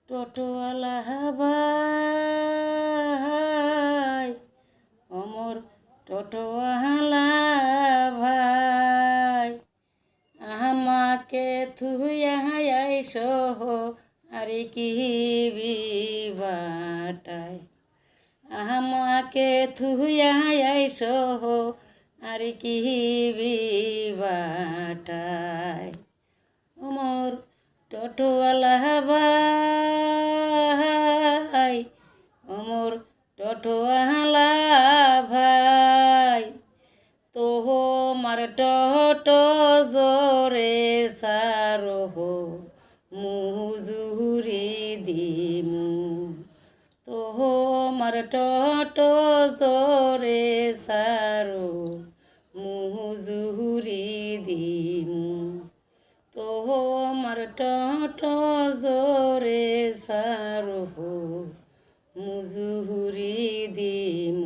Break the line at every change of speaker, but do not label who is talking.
টোটোওয়ালা ভাই, অমর টোটোওয়ালা ভাই, আমাকে থুইয়া আইসো আর কি বিবাটায়, আমাকে থুইয়া আইসো আর কি বিবাটায়। অমর টোটোওয়ালা ভাই, অমর টোটোওয়ালা ভাই, তোমার টোটো জোরে সারো মুজুরি দিমু, তোমার টোটো জোরে সারো মুজুরি দিমু, তোমার টোটো জোরে সারো মুজুরি দিমু।